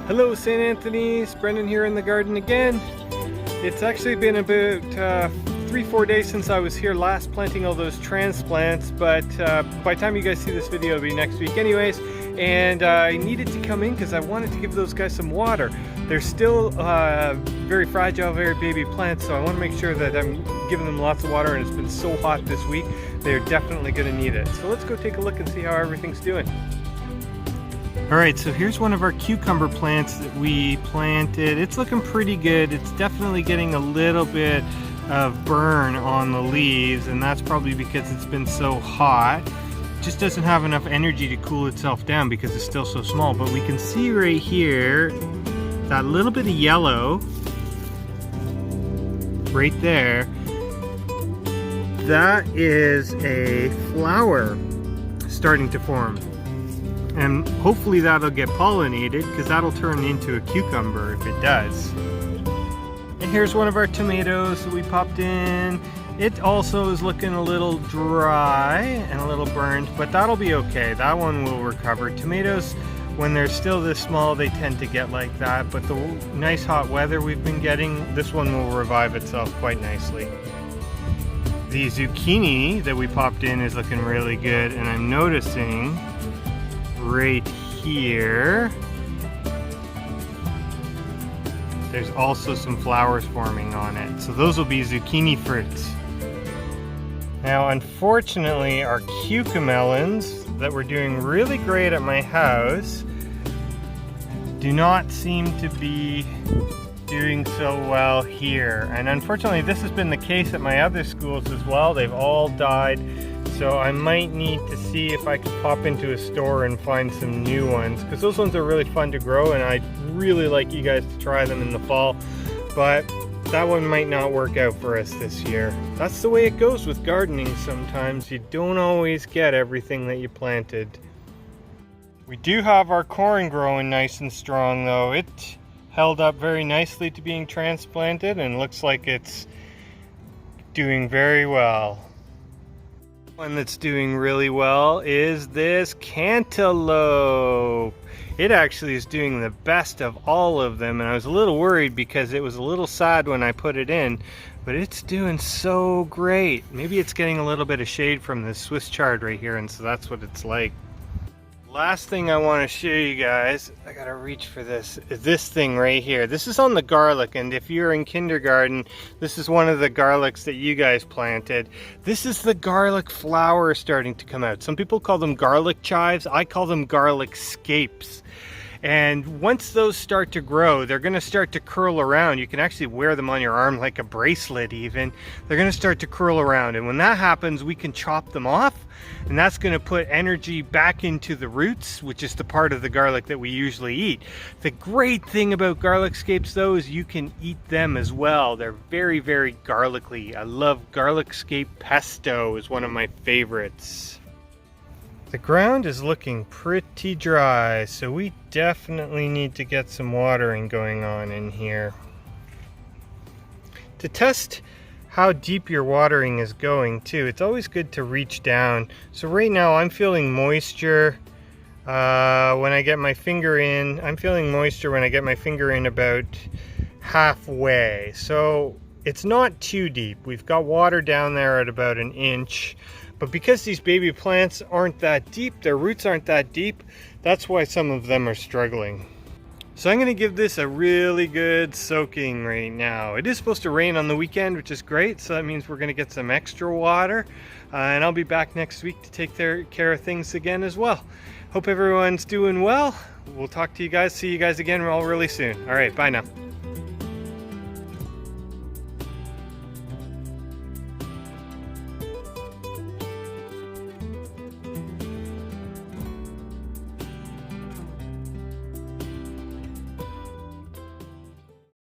Hello St. Anthony's, Brendan here in the garden again. It's actually been about 3-4 days since I was here last planting all those transplants, but by the time you guys see this video it'll be next week anyways. And I needed to come in because I wanted to give those guys some water. They're still very fragile, very baby plants, so I want to make sure that I'm giving them lots of water, and it's been so hot this week, they're definitely going to need it. So let's go take a look and see how everything's doing. Alright, so here's one of our cucumber plants that we planted. It's looking pretty good. It's definitely getting a little bit of burn on the leaves, and that's probably because it's been so hot. It just doesn't have enough energy to cool itself down because it's still so small. But we can see right here that little bit of yellow right there. That is a flower starting to form. And hopefully that'll get pollinated because that'll turn into a cucumber if it does. And here's one of our tomatoes that we popped in. It also is looking a little dry and a little burned, but that'll be okay. That one will recover. Tomatoes, when they're still this small, they tend to get like that, but the nice hot weather we've been getting, this one will revive itself quite nicely. The zucchini that we popped in is looking really good, and I'm noticing right here there's also some flowers forming on it, so those will be zucchini fruits. Now unfortunately our cucamelons that were doing really great at my house do not seem to be doing so well here, and unfortunately this has been the case at my other schools as well. They've all died. So I might need to see if I can pop into a store and find some new ones, because those ones are really fun to grow and I'd really like you guys to try them in the fall, but that one might not work out for us this year. That's the way it goes with gardening sometimes. You don't always get everything that you planted. We do have our corn growing nice and strong though. It held up very nicely to being transplanted and looks like it's doing very well. One that's doing really well is this cantaloupe. It actually is doing the best of all of them, and I was a little worried because it was a little sad when I put it in, but it's doing so great. Maybe it's getting a little bit of shade from the Swiss chard right here, and so that's what it's like. Last thing I want to show you guys, I gotta reach for this, is this thing right here. This is on the garlic, and if you're in kindergarten, this is one of the garlics that you guys planted. This is the garlic flower starting to come out. Some people call them garlic chives. I call them garlic scapes. And once those start to grow, they're going to start to curl around. You can actually wear them on your arm like a bracelet even. They're going to start to curl around, and when that happens we can chop them off, and that's going to put energy back into the roots, which is the part of the garlic that we usually eat. The great thing about garlic scapes though is you can eat them as well. They're very, very garlicky. I love garlic scape pesto, is one of my favorites. The ground is looking pretty dry, so we definitely need to get some watering going on in here. To test how deep your watering is going too, it's always good to reach down. So right now I'm feeling moisture when I get my finger in. I'm feeling moisture when I get my finger in about halfway. So it's not too deep. We've got water down there at about 1 inch. But because these baby plants aren't that deep, their roots aren't that deep, that's why some of them are struggling. So I'm going to give this a really good soaking right now. It is supposed to rain on the weekend, which is great, so that means we're going to get some extra water. And I'll be back next week to take care of things again as well. Hope everyone's doing well. We'll talk to you guys, see you guys again all really soon. All right, bye now.